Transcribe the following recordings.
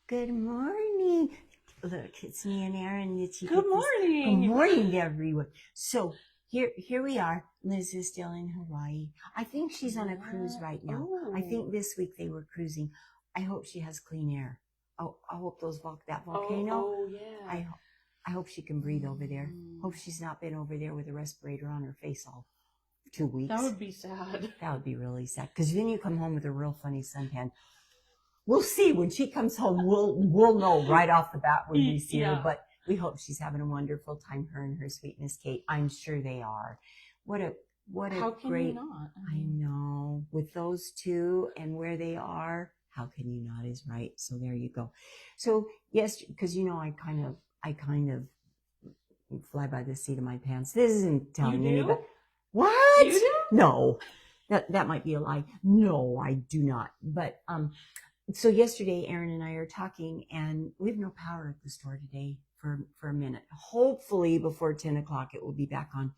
Good morning. Look, it's me and Erin. Good morning. Good morning, everyone. So here we are. Liz is still in Hawaii. I think she's on a cruise right now. Ooh. I think this week they were cruising. I hope she has clean air. Oh, I hope that volcano. Oh yeah. I hope she can breathe over there. Hope she's not been over there with a respirator on her face all 2 weeks. That would be sad. That would be really sad. Because then you come home with a real funny suntan. We'll see when she comes home. We'll know right off the bat when we see her. But we hope she's having a wonderful time. Her and her sweet Miss Kate. I'm sure they are. What a How can great. you not? I know, with those two and where they are. How can you not? Is right. So there you go. So yes, because I kind of fly by the seat of my pants. This isn't telling anybody. What? You do? No, that might be a lie. No, I do not. But so yesterday, Erin and I are talking, and we have no power at the store today for a minute. Hopefully, before 10 o'clock, it will be back on.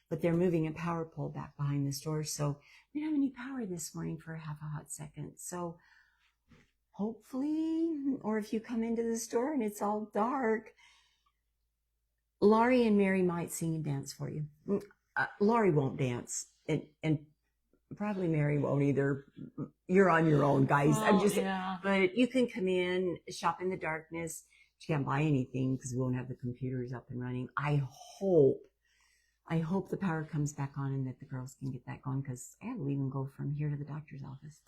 But they're moving a power pole back behind the store, so we don't have any power this morning for half a hot second. So hopefully, or if you come into the store and it's all dark, Laurie and Mary might sing and dance for you. Laurie won't dance, and probably Mary won't either. You're on your own, guys. But you can come in, shop in the darkness. You can't buy anything because we won't have the computers up and running. I hope the power comes back on and that the girls can get that going, because I have to even go from here to the doctor's office.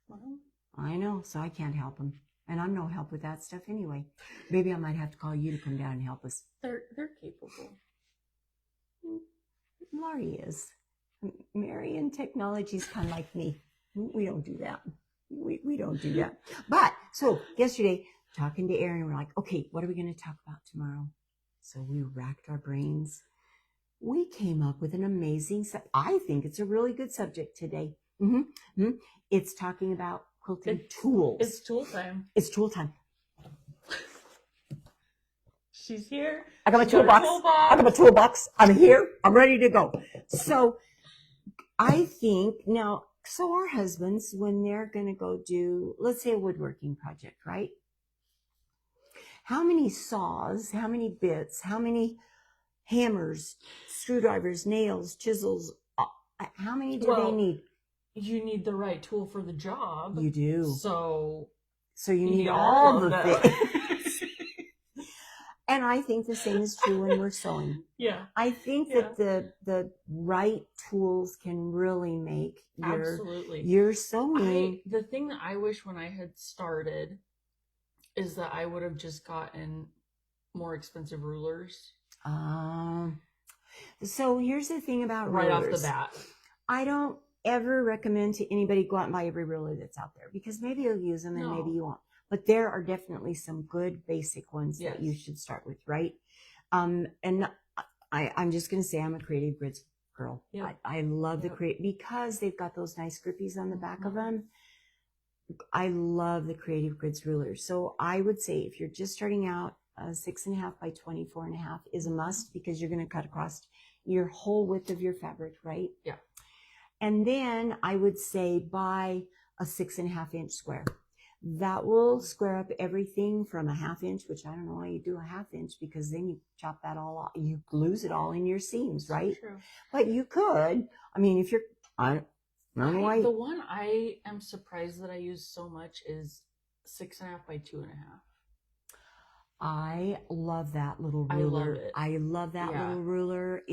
Well, I know, so I can't help them. And I'm no help with that stuff anyway. Maybe I might have to call you to come down and help us. they're capable. Laurie is. Mary in technology is kind of like me. We don't do that. We don't do that. But so yesterday, talking to Erin, we're like, okay, what are we going to talk about tomorrow? So we racked our brains. We came up with an amazing, I think it's a really good subject today. It's talking about quilting tools. It's tool time. It's tool time. She's here. I got my toolbox. I'm here. I'm ready to go. So I think now, so our husbands, when they're going to go do, let's say, a woodworking project, right? How many saws, how many bits, how many hammers, screwdrivers, nails, chisels, how many do they need? You need the right tool for the job. You do. So you need all the things. And I think the same is true when we're sewing. Yeah. I think that the right tools can really make your sewing. The thing that I wish when I had started is that I would have just gotten more expensive rulers. So here's the thing about rulers. Right off the bat. I don't ever recommend to anybody go out and buy every ruler that's out there, because maybe you'll use them and maybe you won't. But there are definitely some good basic ones that you should start with, right? And I'm just going to say I'm a Creative Grids girl. Yep. I love the because they've got those nice grippies on the back of them. I love the Creative Grids rulers. So I would say if you're just starting out, 6.5 by 24.5 is a must, because you're going to cut across your whole width of your fabric, right? Yeah. And then I would say buy a 6.5-inch square. That will square up everything from a 1/2 inch, which I don't know why you do a 1/2 inch, because then you chop that all off. You lose it all in your seams, right? True. But you could. I mean, if you're, I don't know why. The one I am surprised that I use so much is 6.5 by 2.5. I love that little ruler. I love it. I love that little ruler.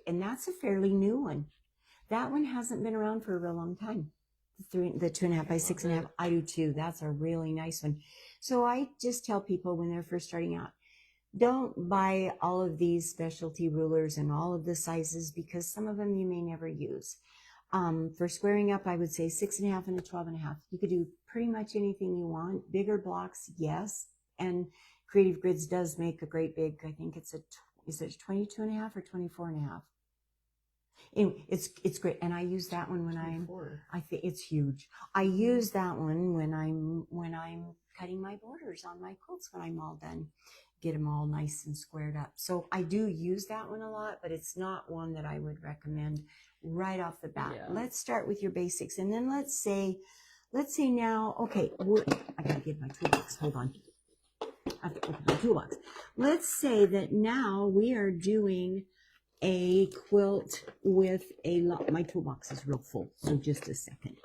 And that's a fairly new one. That one hasn't been around for a real long time. The 2.5 by 6.5. I do too. That's a really nice one. So I just tell people when they're first starting out, don't buy all of these specialty rulers and all of the sizes, because some of them you may never use. For squaring up, I would say 6.5 and a 12.5. You could do pretty much anything you want. Bigger blocks, yes. And Creative Grids does make a great big, I think it's is it 22.5 or 24.5? Anyway, it's great, and I use that one when I think it's huge. I use that one when I'm cutting my borders on my quilts when I'm all done, get them all nice and squared up. So I do use that one a lot, but it's not one that I would recommend right off the bat. Yeah. Let's start with your basics, and then let's say let's say now, okay, I gotta get my toolbox. Hold on. I have to open my toolbox. Let's say that now we are doing a quilt with a lot. My toolbox is real full, so just a second.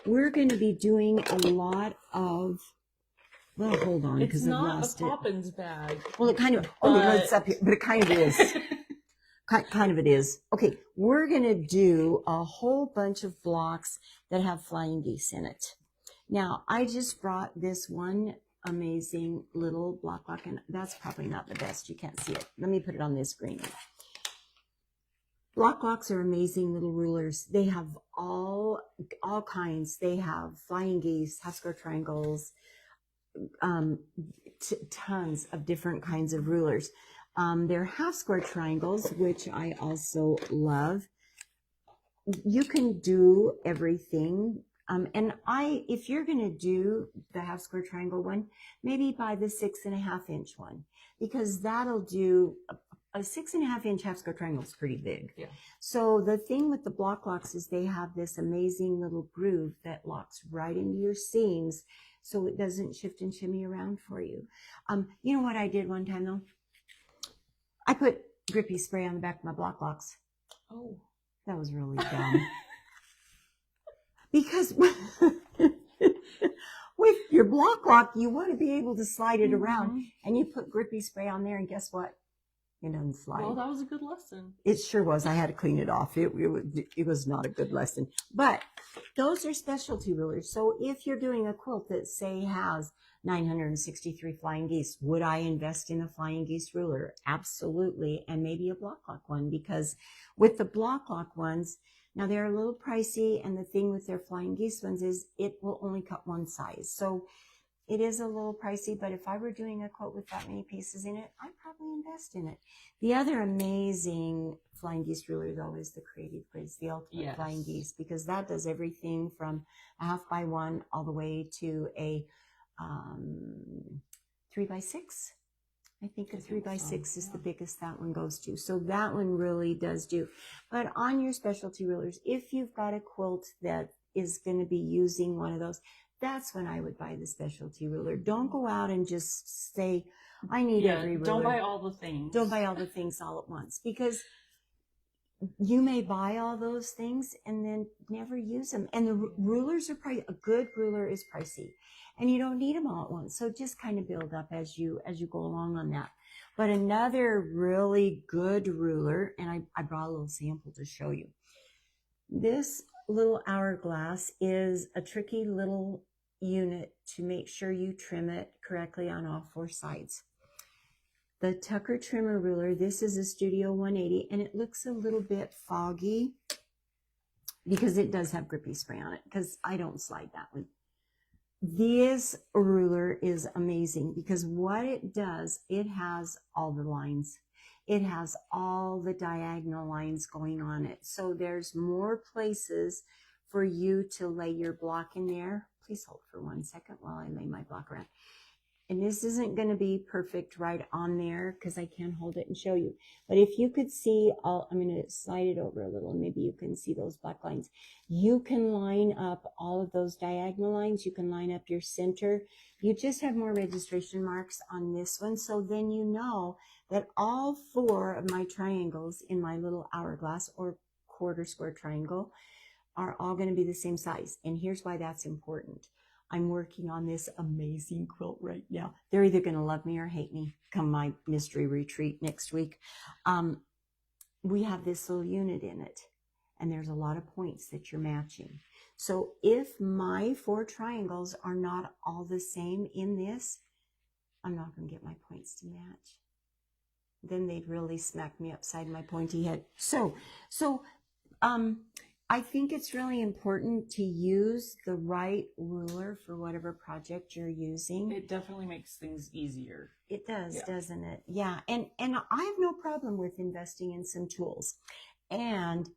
We're going to be doing a lot of. Well, hold on, It's because I've not lost a it. Poppins bag. Well, it kind of. Oh, no, But- it's up here, but it kind of is. Kind of it is. Okay, we're going to do a whole bunch of blocks that have flying geese in it. Now, I just brought this one amazing little block, and that's probably not the best. You can't see it. Let me put it on this screen. Blocks are amazing little rulers. They have all kinds. They have flying geese, half square triangles, tons of different kinds of rulers. They're half square triangles, which I also love. You can do everything. If you're going to do the half square triangle one, maybe buy the 6.5 inch one, because that'll do a 6.5 inch half square triangle is pretty big. Yeah. So the thing with the locks is they have this amazing little groove that locks right into your seams, so it doesn't shift and shimmy around for you. You know what I did one time though? I put grippy spray on the back of my locks. Oh. That was really dumb. Because with your lock, you want to be able to slide it around, and you put grippy spray on there, and guess what? It doesn't slide. Well, that was a good lesson. It sure was. I had to clean it off. It was not a good lesson. But those are specialty rulers. So if you're doing a quilt that, say, has 963 flying geese, would I invest in a flying geese ruler? Absolutely. And maybe a block lock one, because with the block lock ones, now they're a little pricey, and the thing with their flying geese ones is it will only cut one size. So it is a little pricey, but if I were doing a quilt with that many pieces in it, I'd probably invest in it. The other amazing flying geese ruler, though, is the Creative Grids, the Ultimate Flying Geese, because that does everything from a 1/2x1 all the way to a 3x6. I think a 3x6 is the biggest that one goes to. So that one really does do. But on your specialty rulers, if you've got a quilt that is going to be using one of those, that's when I would buy the specialty ruler. Don't go out and just say, I need every ruler. Don't buy all the things. Don't buy all the things all at once, because you may buy all those things and then never use them. And the rulers are a good ruler is pricey, and you don't need them all at once. So just kind of build up as you go along on that. But another really good ruler, and I brought a little sample to show you. This little hourglass is a tricky little unit to make sure you trim it correctly on all 4 sides. The Tucker Trimmer ruler, this is a Studio 180, and it looks a little bit foggy because it does have grippy spray on it, because I don't slide that one. This ruler is amazing because what it does, it has all the lines. It has all the diagonal lines going on it. So there's more places for you to lay your block in there. Please hold for 1 second while I lay my block around. And this isn't going to be perfect right on there because I can't hold it and show you. But if you could see, I'm going to slide it over a little. Maybe you can see those black lines. You can line up all of those diagonal lines. You can line up your center. You just have more registration marks on this one. So then you know that all 4 of my triangles in my little hourglass or quarter square triangle are all going to be the same size. And here's why that's important. I'm working on this amazing quilt right now. They're either going to love me or hate me come my mystery retreat next week. We have this little unit in it, and there's a lot of points that you're matching. So if my 4 triangles are not all the same in this, I'm not going to get my points to match. Then they'd really smack me upside my pointy head. So I think it's really important to use the right ruler for whatever project you're using. It definitely makes things easier. It does, doesn't it? Yeah. And I have no problem with investing in some tools, and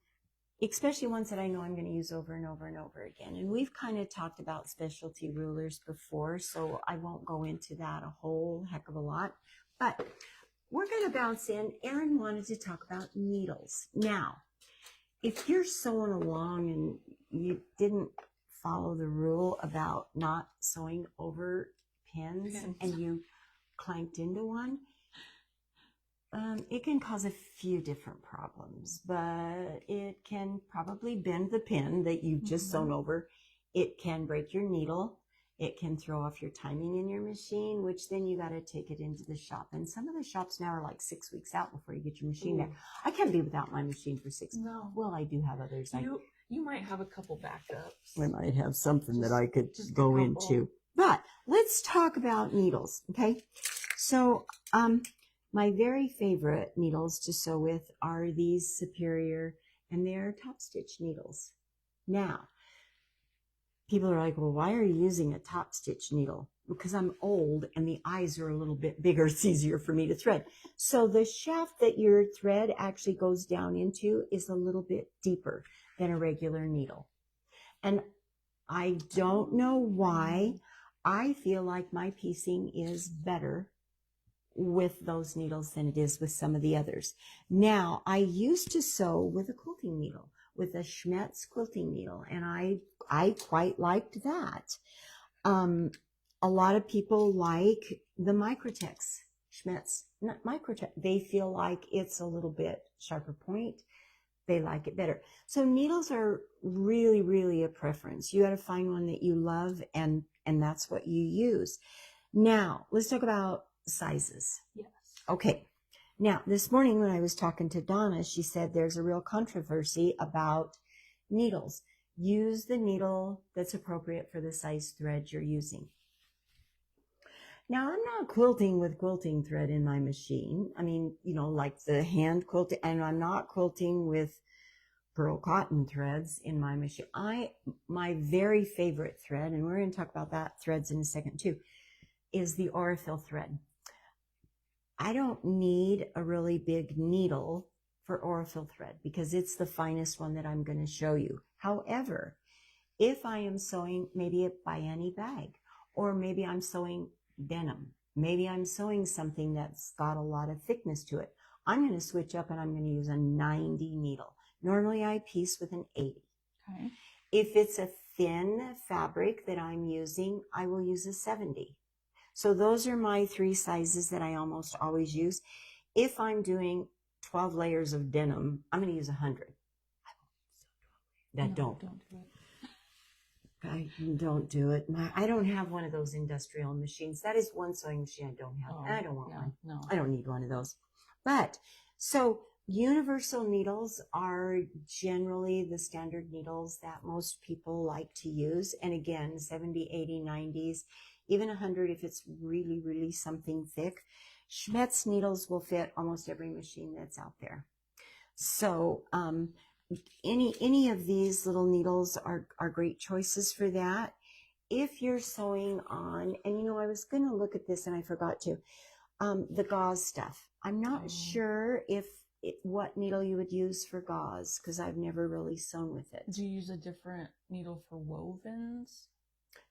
especially ones that I know I'm going to use over and over and over again. And we've kind of talked about specialty rulers before, so I won't go into that a whole heck of a lot. But we're going to bounce in. Erin wanted to talk about needles. Now, if you're sewing along and you didn't follow the rule about not sewing over pins and you clanked into one, it can cause a few different problems, but it can probably bend the pin that you've just sewn over. It can break your needle. It can throw off your timing in your machine, which then you got to take it into the shop. And some of the shops now are like 6 weeks out before you get your machine back. I can't be without my machine for 6 months. No. Well, I do have others. You might have a couple backups. I might have something that I could just go a couple. into. But let's talk about needles, okay? So, my very favorite needles to sew with are these Superior, and they're top stitch needles. Now, people are like, well, why are you using a top stitch needle? Because I'm old and the eyes are a little bit bigger. It's easier for me to thread. So the shaft that your thread actually goes down into is a little bit deeper than a regular needle. And I don't know why. I feel like my piecing is better with those needles than it is with some of the others. Now, I used to sew with a quilting needle, with a Schmetz quilting needle, and I quite liked that. A lot of people like the Microtex Schmetz, not Microtex. They feel like it's a little bit sharper point. They like it better. So needles are really, really a preference. You got to find one that you love, and that's what you use. Now, let's talk about sizes. Yes. Okay. Now, this morning when I was talking to Donna, she said there's a real controversy about needles. Use the needle that's appropriate for the size thread you're using. Now, I'm not quilting with quilting thread in my machine. I mean, like the hand quilting, and I'm not quilting with pearl cotton threads in my machine. My very favorite thread, and we're going to talk about that threads in a second too, is the Aurifil thread. I don't need a really big needle for Aurifil thread because it's the finest one that I'm going to show you. However, if I am sewing maybe a Biani bag, or maybe I'm sewing denim, maybe I'm sewing something that's got a lot of thickness to it, I'm going to switch up and I'm going to use a 90 needle. Normally I piece with an 80. Okay. If it's a thin fabric that I'm using, I will use a 70. So those are my 3 sizes that I almost always use. If I'm doing 12 layers of denim, I'm going to use 100. Don't do it. I don't do it. I don't have one of those industrial machines. That is one sewing machine I don't have. And I don't want one. No. I don't need one of those. But so universal needles are generally the standard needles that most people like to use. And again, 70, 80, 90s, even 100 if it's really, really something thick. Schmetz needles will fit almost every machine that's out there. So any of these little needles are great choices for that. If you're sewing on, and I was going to look at this and I forgot to, the gauze stuff. I'm not sure what needle you would use for gauze because I've never really sewn with it. Do you use a different needle for wovens?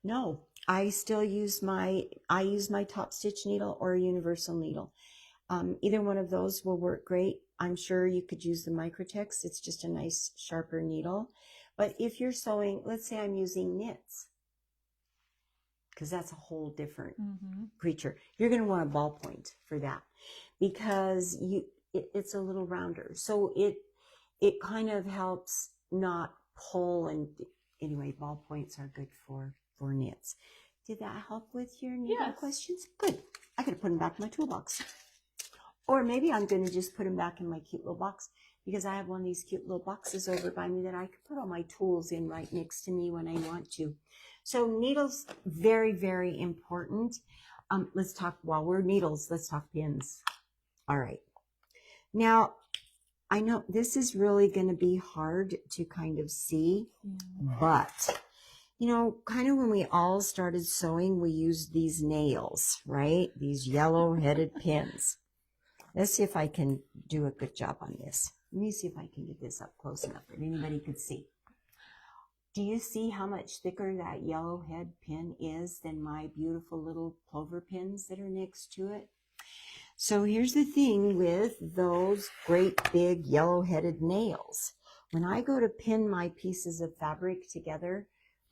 No, I still use my top stitch needle or a universal needle. Either one of those will work great. I'm sure you could use the Microtex. It's just a nice sharper needle. But if you're sewing, let's say I'm using knits, because that's a whole different creature. You're going to want a ballpoint for that because it's a little rounder. So it kind of helps not pull. And anyway, ballpoints are good for knits. Did that help with your knitting questions? Good. I could have put them back in my toolbox. Or maybe I'm going to just put them back in my cute little box because I have one of these cute little boxes over by me that I could put all my tools in right next to me when I want to. So needles, very, very important. Let's talk, while we're needles, let's talk pins. All right. Now, I know this is really going to be hard to kind of see, but kind of when we all started sewing, we used these nails, right? These yellow-headed pins. Let's see if I can do a good job on this. Let me see if I can get this up close enough that anybody could see. Do you see how much thicker that yellow head pin is than my beautiful little plover pins that are next to it? So here's the thing with those great big yellow-headed nails. When I go to pin my pieces of fabric together,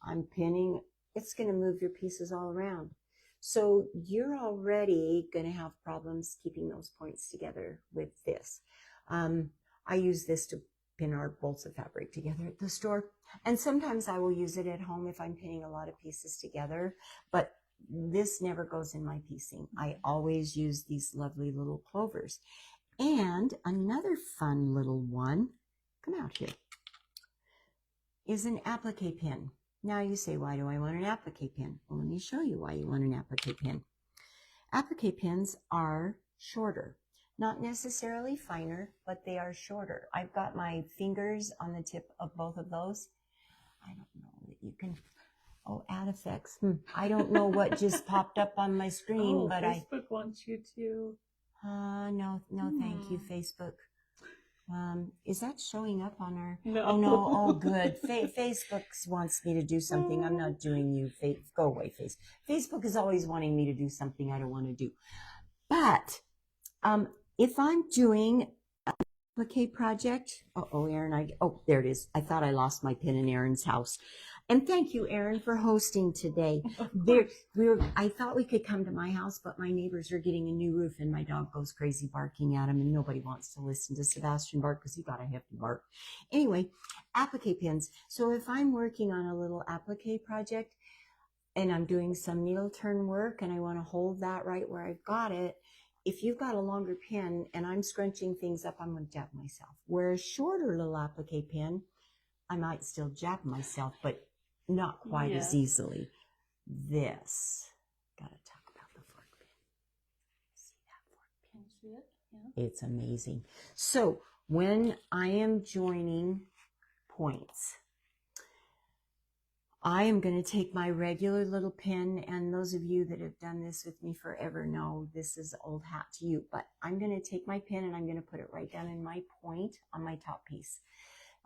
I'm pinning, it's going to move your pieces all around. So you're already going to have problems keeping those points together with this. I use this to pin our bolts of fabric together at the store. And sometimes I will use it at home if I'm pinning a lot of pieces together, but this never goes in my piecing. I always use these lovely little clovers. And another fun little one, come out here, is an applique pin. Now you say, why do I want an applique pin? Well, let me show you why you want an applique pin. Applique pins are shorter. Not necessarily finer, but they are shorter. I've got my fingers on the tip of both of those. I don't know that you can, add effects. I don't know what just popped up on my screen, but Facebook wants you to. No, thank you, Facebook. Is that showing up on our? No. Oh no! Oh, good. Facebook wants me to do something. I'm not doing you. Go away, Facebook is always wanting me to do something I don't want to do. But if I'm doing an applique project, Aaron, there it is. I thought I lost my pin in Aaron's house. And thank you, Aaron, for hosting today. I thought we could come to my house, but my neighbors are getting a new roof and my dog goes crazy barking at him and nobody wants to listen to Sebastian bark because he got a hefty bark. Anyway, applique pins. So if I'm working on a little applique project and I'm doing some needle turn work and I want to hold that right where I've got it, if you've got a longer pin and I'm scrunching things up, I'm going to jab myself. Where a shorter little applique pin, I might still jab myself, but not quite as easily. This, got to talk about the fork pin. See that fork pin? See it? Yeah. It's amazing. So when I am joining points, I am going to take my regular little pin, and those of you that have done this with me forever know this is old hat to you, but I'm going to take my pin and I'm going to put it right down in my point on my top piece.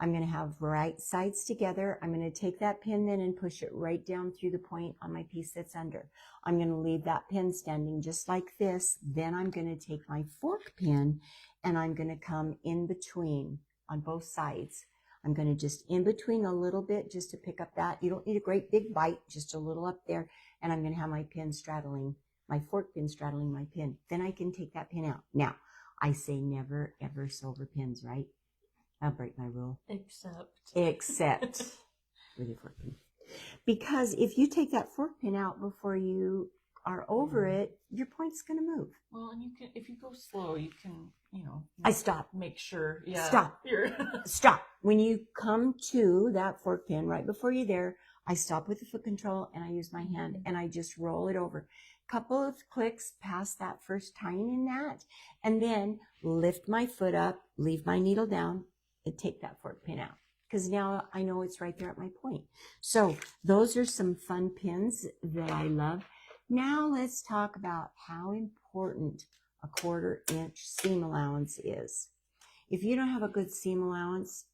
I'm going to have right sides together. I'm going to take that pin then and push it right down through the point on my piece that's under. I'm going to leave that pin standing just like this. Then I'm going to take my fork pin and I'm going to come in between on both sides. I'm going to just in between a little bit just to pick up that. You don't need a great big bite, just a little up there. And I'm going to have my pin straddling, my fork pin straddling my pin. Then I can take that pin out. Now, I say never ever silver pins, right? I'll break my rule. Except with a fork pin. Because if you take that fork pin out before you are over it, your point's going to move. Well, and you can, if you go slow, you can, I stop. Make sure. Yeah. Stop. Stop. When you come to that fork pin right before you're there, I stop with the foot control and I use my hand and I just roll it over. Couple of clicks past that first tying in that, and then lift my foot up, leave my needle down, and take that fork pin out. Because now I know it's right there at my point. So those are some fun pins that I love. Now let's talk about how important a 1/4 inch seam allowance is. If you don't have a good seam allowance,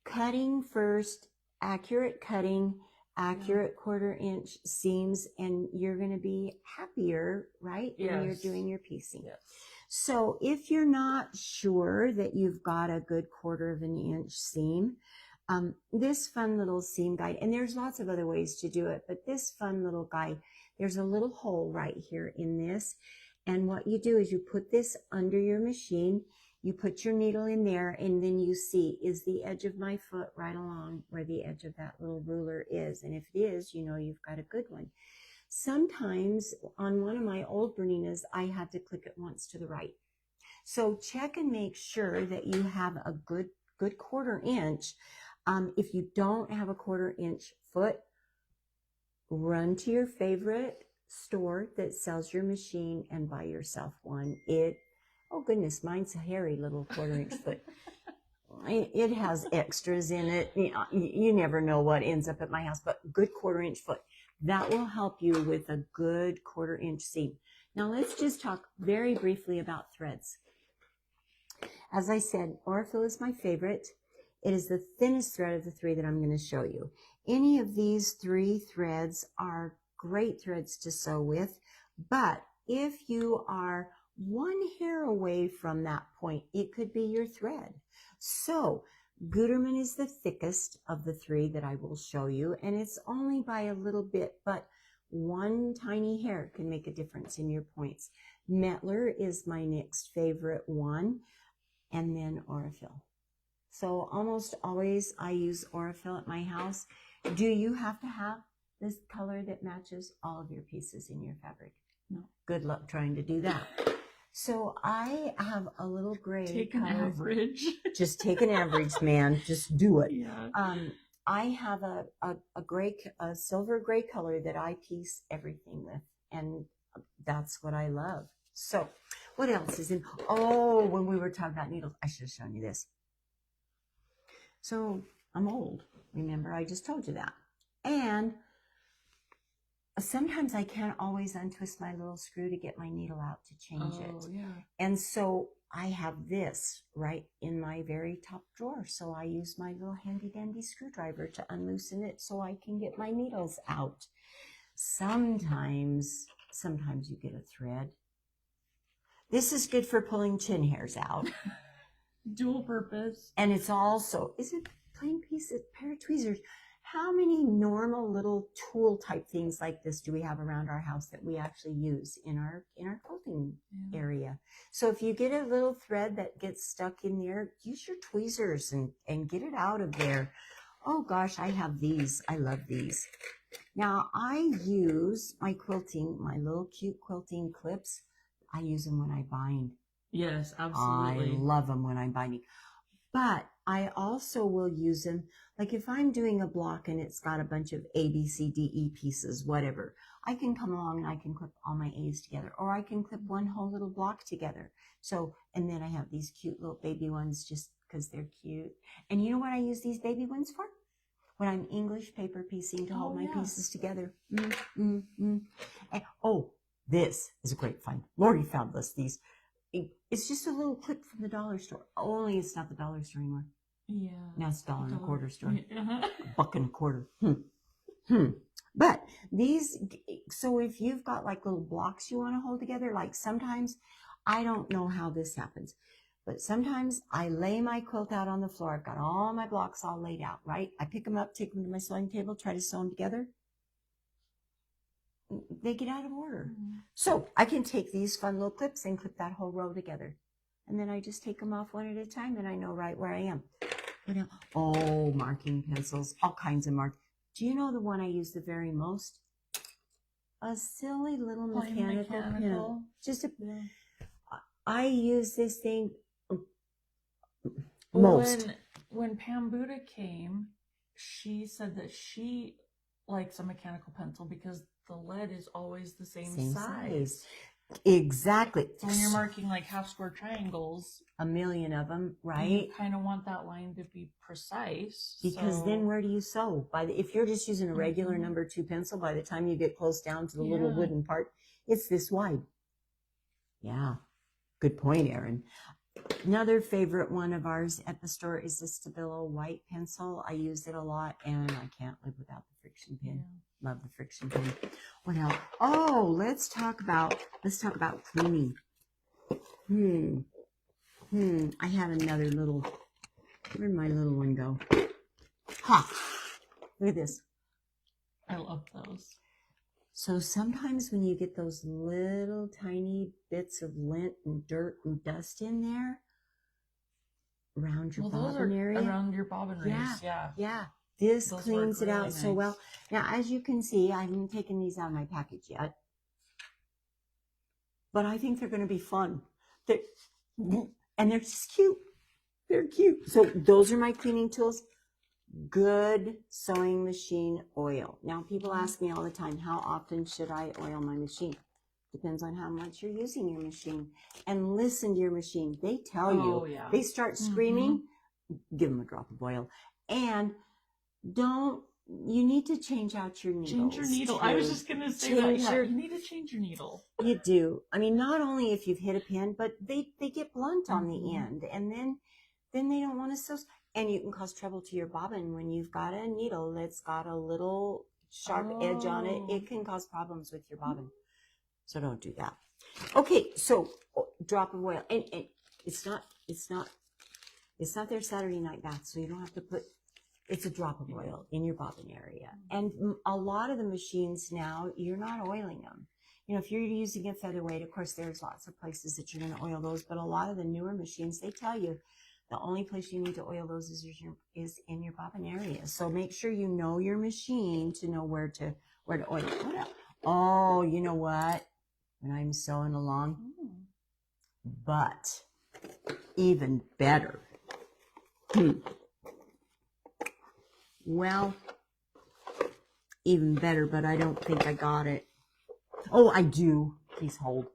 cutting first, accurate cutting, accurate 1/4 inch seams, and you're going to be happier, right? When you're doing your piecing. Yes. So if you're not sure that you've got a good 1/4 inch seam, this fun little seam guide, and there's lots of other ways to do it, but this fun little guide, there's a little hole right here in this. And what you do is you put this under your machine, you put your needle in there, and then you see, is the edge of my foot right along where the edge of that little ruler is? And if it is, you know you've got a good one. Sometimes on one of my old Berninas, I had to click it once to the right. So check and make sure that you have a good 1/4 inch. If you don't have a 1/4 inch foot, run to your favorite store that sells your machine and buy yourself one. Oh goodness, mine's a hairy little 1/4 inch foot. It has extras in it. You never know what ends up at my house, but good 1/4 inch foot. That will help you with a good 1/4 inch seam. Now let's just talk very briefly about threads. As I said, Aurifil is my favorite. It is the thinnest thread of the 3 that I'm going to show you. Any of these 3 threads are great threads to sew with, but if you are 1 hair away from that point, it could be your thread. So Gutermann is the thickest of the three that I will show you, and it's only by a little bit, but one tiny hair can make a difference in your points. Mettler is my next favorite one, and then Aurifil. So almost always I use Aurifil at my house. Do you have to have this color that matches all of your pieces in your fabric? No. Good luck trying to do that. So I have a little gray. Take an color. average. Just take an average, man. Just do it. Yeah. I have a silver gray color that I piece everything with, and that's what I love. So what else is in? Oh, when we were talking about needles, I should have shown you this. So I'm old. Remember, I just told you that. And sometimes I can't always untwist my little screw to get my needle out to change it. Yeah. And so I have this right in my very top drawer. So I use my little handy dandy screwdriver to unloosen it so I can get my needles out. Sometimes you get a thread. This is good for pulling chin hairs out. Dual purpose. And it's also, is it plain piece, a pair of tweezers? How many normal little tool type things like this do we have around our house that we actually use in our quilting area? So if you get a little thread that gets stuck in there, use your tweezers and get it out of there. Oh gosh, I have these. I love these. Now I use my little cute quilting clips. I use them when I bind. Yes, absolutely. I love them when I'm binding. But I also will use them, like if I'm doing a block and it's got a bunch of A, B, C, D, E pieces, whatever, I can come along and I can clip all my A's together, or I can clip one whole little block together. So, and then I have these cute little baby ones just because they're cute. And you know what I use these baby ones for? When I'm English paper piecing to hold my pieces together. And, oh, this is a great find. Lori found us these. It's just a little clip from the dollar store. Only it's not the dollar store anymore. Yeah. Now it's $1.25 store. Uh-huh. $1.25. But these, so if you've got like little blocks you want to hold together, like sometimes, I don't know how this happens, but sometimes I lay my quilt out on the floor. I've got all my blocks all laid out, right? I pick them up, take them to my sewing table, try to sew them together. They get out of order. Mm-hmm. So I can take these fun little clips and clip that whole row together. And then I just take them off one at a time and I know right where I am. Oh, marking pencils, all kinds of mark. Do you know the one I use the very most? A silly little mechanical pen. Just a, I use this thing most. When Pam Buddha came, she said that she likes a mechanical pencil because the lead is always the same size. Exactly. So when you're marking like half square triangles, a million of them, right? You kind of want that line to be precise. Because then where do you sew? If you're just using a regular number 2 pencil, by the time you get close down to the little wooden part, it's this wide. Yeah. Good point, Erin. Another favorite one of ours at the store is the Stabilo white pencil. I use it a lot, and I can't live without the friction pin. Yeah. Love the friction pin. What else? Oh, let's talk about cleaning. I had another little. Where'd my little one go? Ha! Look at this. I love those. So sometimes when you get those little tiny bits of lint and dirt and dust in there around your bobbin area. Around your bobbin race, yeah. This cleans it out so well. Now, as you can see, I haven't taken these out of my package yet, but I think they're going to be fun. And they're just cute. They're cute. So those are my cleaning tools. Good sewing machine oil. Now, people ask me all the time, how often should I oil my machine? Depends on how much you're using your machine. And listen to your machine. They tell you. They start screaming, give them a drop of oil. And you need to change out your needles. Change your needle. I was just going to say that. Yeah, you need to change your needle. You do. I mean, not only if you've hit a pin, but they get blunt on the end. And then they don't want to sew. And you can cause trouble to your bobbin when you've got a needle that's got a little sharp edge on it. It can cause problems with your bobbin. So don't do that. Okay, so drop of oil. And it's not It's not their Saturday night bath, so you don't have to put, it's a drop of oil in your bobbin area. And a lot of the machines now, you're not oiling them. You know, if you're using a featherweight, of course, there's lots of places that you're going to oil those, but a lot of the newer machines, they tell you the only place you need to oil those is in your bobbin area. So make sure you know your machine to know where to oil it. Oh, you know what? When I'm sewing along, but even better. Well, even better, but I don't think I got it. Oh, I do. Please hold.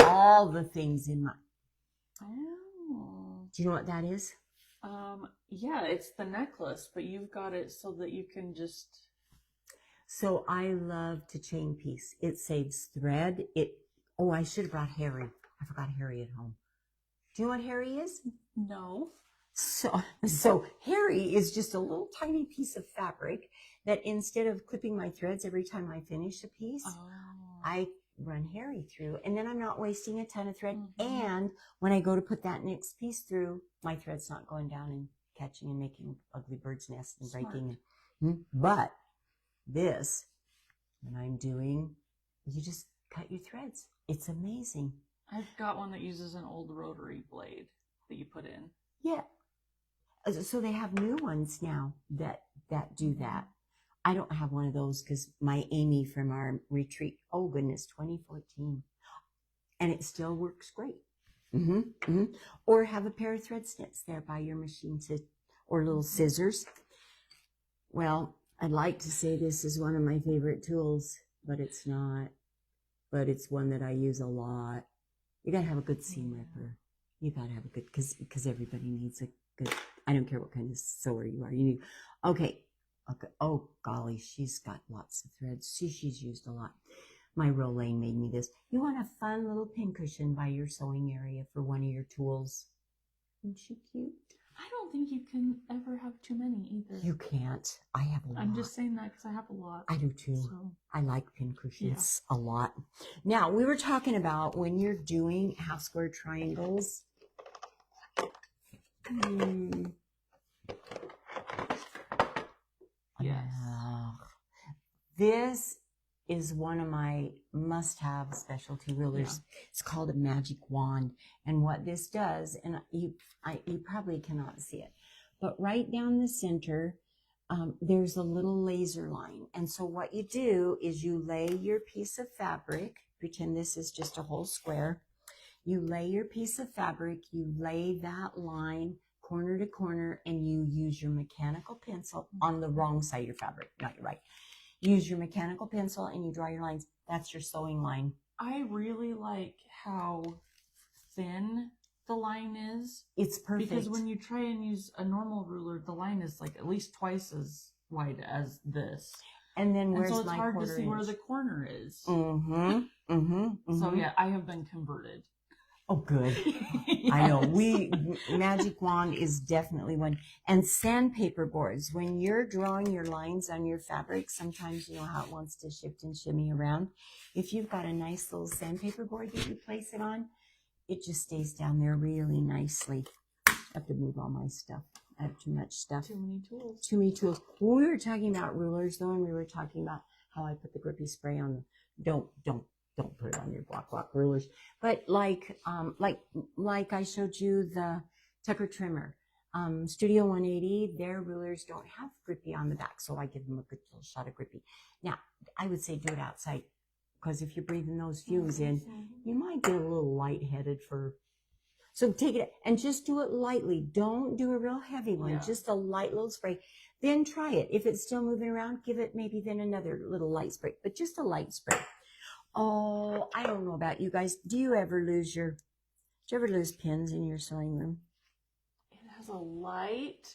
All the things in my... Oh. Do you know what that is? Yeah, it's the necklace, but you've got it so that you can just... So I love to chain piece. It saves thread. Oh, I should have brought Harry. I forgot Harry at home. Do you know what Harry is? No. So Harry is just a little tiny piece of fabric that instead of clipping my threads every time I finish a piece, I run Harry through, and then I'm not wasting a ton of thread. And when I go to put that next piece through, my thread's not going down and catching and making ugly bird's nests and breaking. But this, when I'm doing, you just cut your threads. It's amazing. I've got one that uses an old rotary blade that you put in. Yeah. So they have new ones now that do that. I don't have one of those because my Amy from our retreat, oh goodness, 2014. And it still works great. Or have a pair of thread snips there by your machine or little scissors. Well, I'd like to say this is one of my favorite tools, but it's not. But it's one that I use a lot. You gotta have a good seam ripper. You gotta have a good, because everybody needs a good, I don't care what kind of sewer you are. You need, okay. Oh, golly, she's got lots of threads. She's used a lot. My Rolane made me this. You want a fun little pincushion by your sewing area for one of your tools. Isn't she cute? I don't think you can ever have too many either. You can't. I have a lot. I'm just saying that because I have a lot. I do too. So. I like pincushions a lot. Now, we were talking about when you're doing half square triangles. Yes. This is one of my must-have specialty rulers. Yeah. It's called a magic wand. And what this does, and you probably cannot see it, but right down the center, there's a little laser line. And so what you do is you lay your piece of fabric, pretend this is just a whole square. You lay your piece of fabric, you lay that line corner to corner, and you use your mechanical pencil on the wrong side of your fabric, not your right. Use your mechanical pencil and you draw your lines. That's your sewing line. I really like how thin the line is. It's perfect. Because when you try and use a normal ruler, the line is like at least twice as wide as this. And then where's so it's my hard to see inch? where the corner is. So yeah, I have been converted. Oh, good. Yes. I know. Magic wand is definitely one. And sandpaper boards. When you're drawing your lines on your fabric, sometimes you know how it wants to shift and shimmy around. If you've got a nice little sandpaper board that you place it on, it just stays down there really nicely. I have to move all my stuff. I have too much stuff. Too many tools. Too many tools. Well, we were talking about rulers though, and we were talking about how I put the grippy spray on the, don't put it on your block rulers. But like I showed you the Tucker trimmer, Studio 180, their rulers don't have grippy on the back. So I give them a good little shot of grippy. Now, I would say do it outside because if you're breathing those fumes in, you might get a little lightheaded so take it and just do it lightly. Don't do a real heavy one, just a light little spray. Then try it. If it's still moving around, give it maybe then another little light spray, but just a light spray. Oh, I don't know about you guys. Do you ever lose pins in your sewing room? It has a light.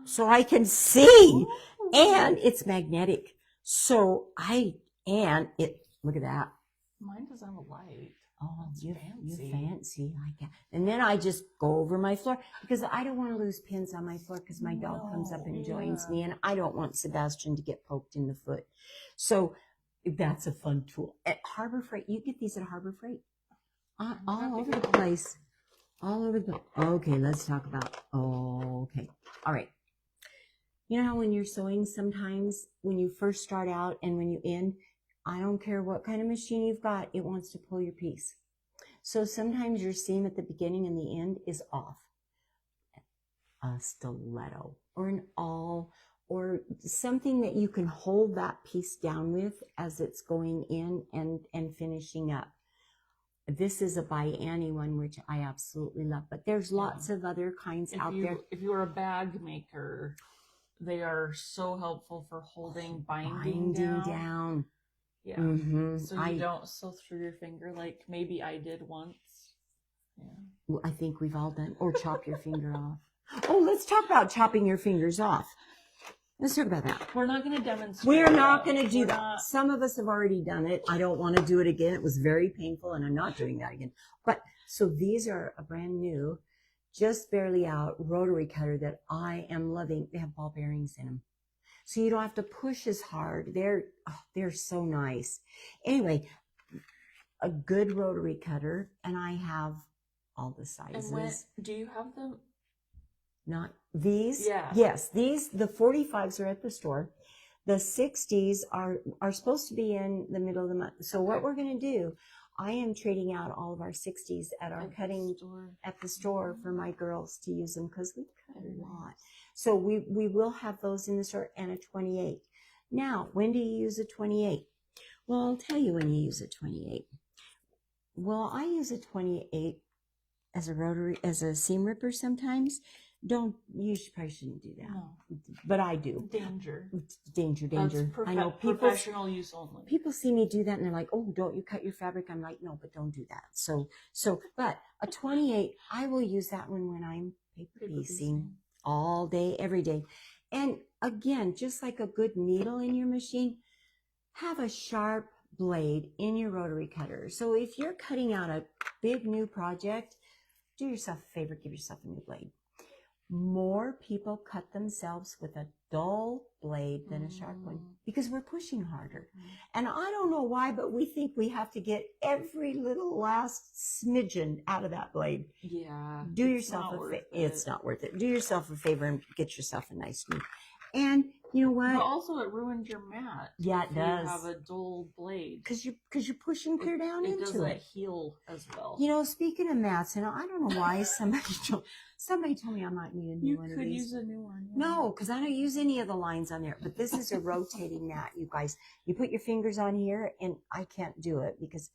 So I can see. And it's magnetic. So look at that. Mine doesn't have a light. Oh, you fancy like that. And then I just go over my floor because I don't want to lose pins on my floor because my dog comes up and joins me and I don't want Sebastian to get poked in the foot. So that's a fun tool. At Harbor Freight, you get these at Harbor Freight. All over the place. all over the, okay, let's talk about, okay. All right. You know how when you're sewing, sometimes when you first start out and when you end, I don't care what kind of machine you've got, it wants to pull your piece. So sometimes your seam at the beginning and the end is off. A stiletto or an awl or something that you can hold that piece down with as it's going in and finishing up. This is a by Annie one, which I absolutely love, but there's lots of other kinds out there. If you're a bag maker, they are so helpful for holding binding down. Yeah. Mm-hmm. So you don't sew through your finger like maybe I did once. Yeah. Well, I think we've all done, or chop your finger off. Oh, let's talk about chopping your fingers off. Let's talk about that. We're not going to demonstrate. We're not going to do that. Not... Some of us have already done it. I don't want to do it again. It was very painful, and I'm not doing that again. But so these are a brand new, just barely out rotary cutter that I am loving. They have ball bearings in them, so you don't have to push as hard. They're so nice. Anyway, a good rotary cutter, and I have all the sizes. And do you have them? Not these? Yeah. Yes, these, the 45s are at the store. The 60s are supposed to be in the middle of the month. So what we're going to do, I am trading out all of our 60s at our cutting at the store for my girls to use them because we cut a lot. So we will have those in the store and a 28. Now, when do you use a 28? Well, I'll tell you when you use a 28. Well, I use a 28 as a seam ripper sometimes. You probably shouldn't do that. No. But I do. Danger. I know professional use only. People see me do that and they're like, oh, don't you cut your fabric? I'm like, no, but don't do that. But a 28, I will use that one when I'm paper piecing all day, every day. And again, just like a good needle in your machine, have a sharp blade in your rotary cutter. So if you're cutting out a big new project, do yourself a favor, give yourself a new blade. More people cut themselves with a dull blade than a sharp one because we're pushing harder. And I don't know why, but we think we have to get every little last smidgen out of that blade. Yeah. Do yourself a favor. It's not worth it. Do yourself a favor and get yourself a nice new. And you know what? But also it ruins your mat. Yeah, it does. You have a dull blade. Because you're pushing clear down into it. It doesn't heal as well. You know, speaking of mats, and I don't know why somebody told me I might need a new one of these. You could use a new one. Yeah. No, because I don't use any of the lines on there. But this is a rotating mat, you guys. You put your fingers on here, and I can't do it because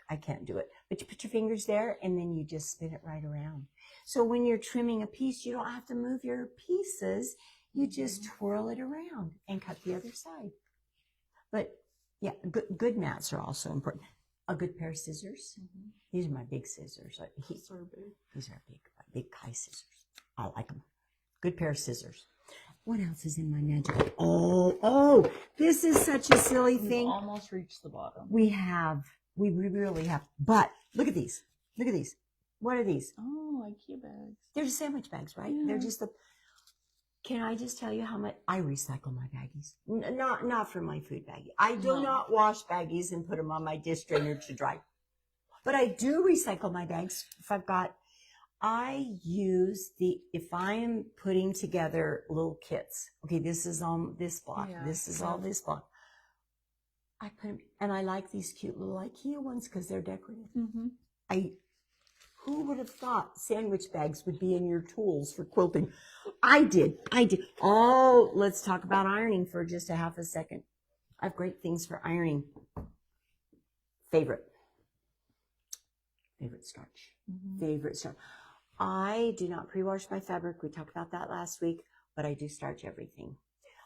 I can't do it. But you put your fingers there, and then you just spin it right around. So when you're trimming a piece, you don't have to move your pieces. You just twirl it around and cut the other side. But yeah, good mats are also important. A good pair of scissors. These are my big scissors. These are big Kai scissors. I like them. Good pair of scissors. What else is in my magic? Oh, this is such a silly thing. We've almost reached the bottom. We really have. But look at these. What are these? Oh, IKEA bags. They're just sandwich bags, right? Yeah. They're just Can I just tell you how much I recycle my baggies? Not for my food baggie. I do not wash baggies and put them on my dish drainer to dry. But I do recycle my bags if I am putting together little kits. Okay, this is on this block. Yeah, this is all this block. I put them, and I like these cute little IKEA ones because they're decorative. Who would have thought sandwich bags would be in your tools for quilting? I did. Oh, let's talk about ironing for just a half a second. I have great things for ironing. Favorite starch. Favorite starch. I do not pre-wash my fabric. We talked about that last week, but I do starch everything.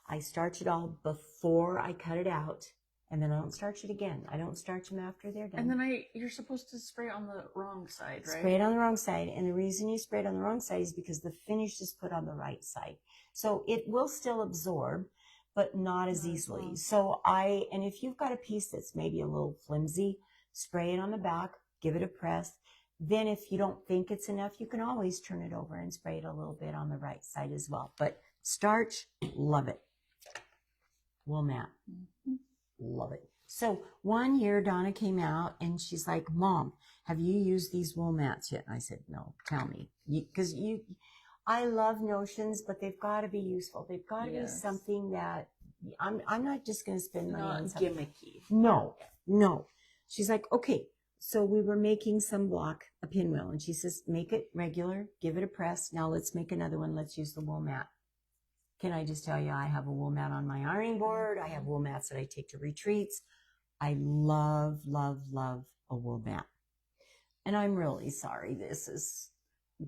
I starch it all before I cut it out. And then I don't starch it again. I don't starch them after they're done. And then you're supposed to spray on the wrong side, right? Spray it on the wrong side. And the reason you spray it on the wrong side is because the finish is put on the right side. So it will still absorb, but not as easily. So and if you've got a piece that's maybe a little flimsy, spray it on the back, give it a press. Then if you don't think it's enough, you can always turn it over and spray it a little bit on the right side as well. But starch, love it. Wool mat. Love it. So one year Donna came out and she's like, Mom, have you used these wool mats yet? And I said, no, tell me. Because I love notions, but they've got to be useful. They've got to be Yes. something that I'm not just going to spend money on Not something. gimmicky. No, no. She's like, okay. So we were making some block, a pinwheel, and she says, make it regular, give it a press. Now let's make another one. Let's use the wool mat. Can I just tell you, I have a wool mat on my ironing board. I have wool mats that I take to retreats. I love, love, love a wool mat. And I'm really sorry. This is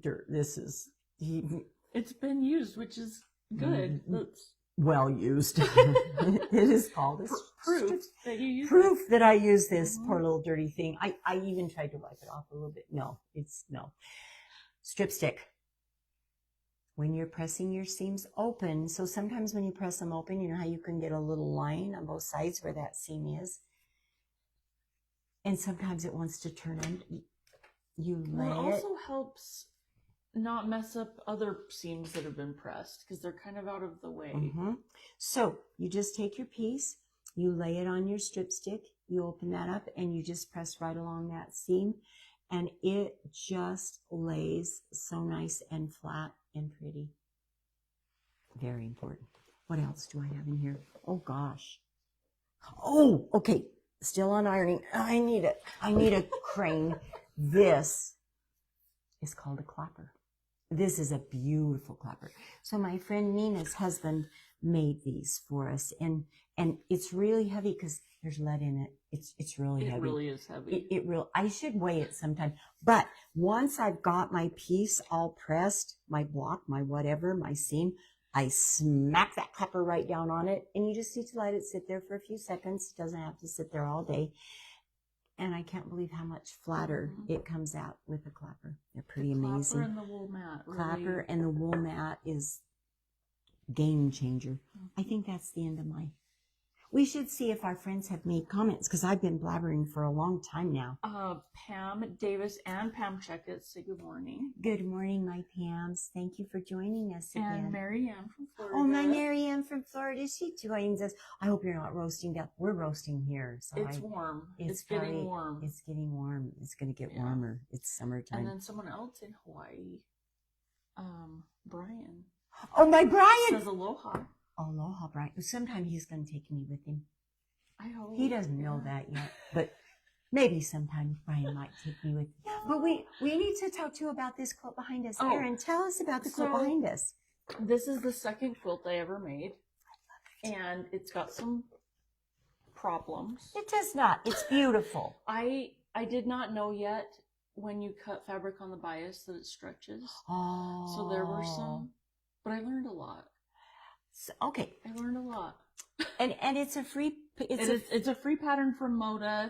dirt. It's been used, which is good. That's well used. It is called a proof that you use proof that I use this poor little dirty thing. I even tried to wipe it off a little bit. No. Strip stick. When you're pressing your seams open, so sometimes when you press them open, you know how you can get a little line on both sides where that seam is? And sometimes it wants to turn on. You lay Well, it it. also helps not mess up other seams that have been pressed because they're kind of out of the way. Mm-hmm. So you just take your piece, you lay it on your strip stick, you open that up, and you just press right along that seam, and it just lays so nice and flat and pretty. Very important. What else do I have in here? Oh gosh. Oh, okay. Still on ironing. I need a crane. This is called a clapper. This is a beautiful clapper. So my friend Nina's husband made these for us, and it's really heavy because there's lead in it. It's really heavy. It really is heavy. I should weigh it sometime. But once I've got my piece all pressed, my block, my whatever, my seam, I smack that clapper right down on it, and you just need to let it sit there for a few seconds. It doesn't have to sit there all day. And I can't believe how much flatter it comes out with a clapper. They're pretty amazing. Clapper and the wool mat. Really. Clapper and the wool mat is game changer. I think that's the end of my. We should see if our friends have made comments because I've been blabbering for a long time now. Pam Davis and Pam Checkett say good morning. Good morning, my Pams. Thank you for joining us again. And Mary Ann from Florida. Oh, my Mary Ann from Florida. She joins us. I hope you're not roasting up. We're roasting here. So it's warm. It's getting warm. It's getting warm. It's going to get warmer. It's summertime. And then someone else in Hawaii, Brian. Oh, my Brian. Says aloha. Aloha, Brian. Sometime he's going to take me with him. I hope. He doesn't know that yet, but maybe sometime Brian might take me with him. But we need to talk to you about this quilt behind us. Erin, tell us about the quilt behind us. This is the second quilt I ever made. And it's got some problems. It does not. It's beautiful. I did not know yet when you cut fabric on the bias that it stretches. Oh. So there were some, but I learned a lot. So, okay. I learned a lot. And it's a free. It's a free pattern from Moda,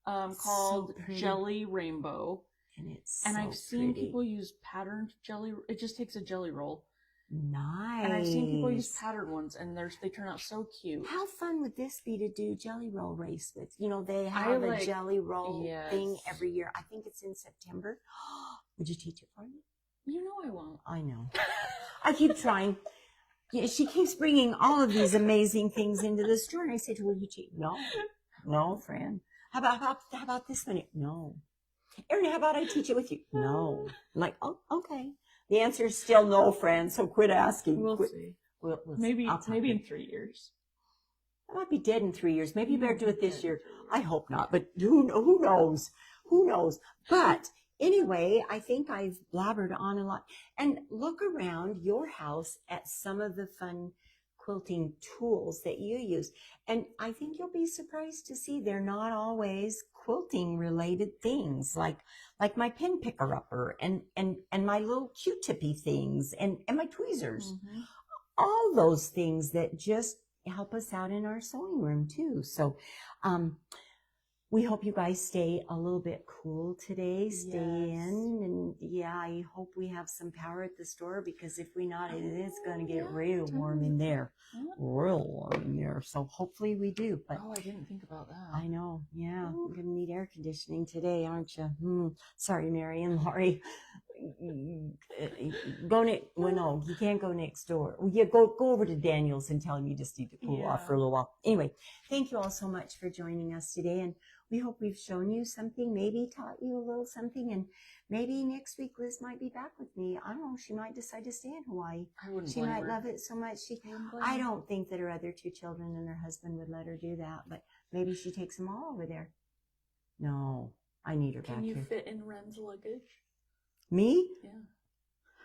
called Jelly Rainbow. And I've seen people use patterned jelly. It just takes a jelly roll. Nice. And I've seen people use patterned ones, and they turn out so cute. How fun would this be to do jelly roll race with? You know, they have a jelly roll thing every year. I think it's in September. Would you teach it for me? You know I won't. I know. I keep trying. Yeah, she keeps bringing all of these amazing things into the store, and I said, "Will you teach?" No, friend. How about this one? No. Erin, how about I teach it with you? No. I'm like, oh, okay. The answer is still no, friend. So quit asking. We'll see. We'll maybe in 3 years. I might be dead in 3 years. Maybe you better do it this year. I hope not, but who knows? Who knows? But anyway, I think I've blabbered on a lot. And look around your house at some of the fun quilting tools that you use. And I think you'll be surprised to see they're not always quilting related things like my pin picker upper and my little Q-tippy things and my tweezers. Mm-hmm. All those things that just help us out in our sewing room too. So, we hope you guys stay a little bit cool today. Stay in. And yeah, I hope we have some power at the store because if we not, it's going to get real warm in there. Real warm in there. So hopefully we do. But I didn't think about that. I know. Yeah. You're going to need air conditioning today, aren't you? Sorry, Mary and Laurie. well, no, you can't go next door. Yeah, go over to Daniel's and tell him you just need to cool off for a little while. Anyway, thank you all so much for joining us today, and we hope we've shown you something, maybe taught you a little something, and maybe next week Liz might be back with me. I don't know. She might decide to stay in Hawaii. I wouldn't She blame might her. love it so much. Blame I her. don't think that her other 2 children and her husband would let her do that, but maybe she takes them all over there. No, I need her Can back you here. fit in Ren's luggage? Me? Yeah.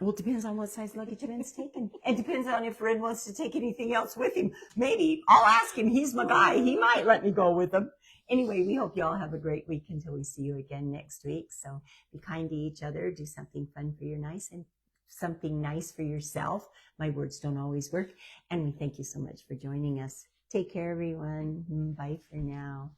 Well, it depends on what size luggage Ren's taking. It depends on if Ren wants to take anything else with him. Maybe I'll ask him. He's my guy. He might let me go with him. Anyway, we hope you all have a great week until we see you again next week. So be kind to each other. Do something fun for your nice and something nice for yourself. My words don't always work. And we thank you so much for joining us. Take care, everyone. Bye for now.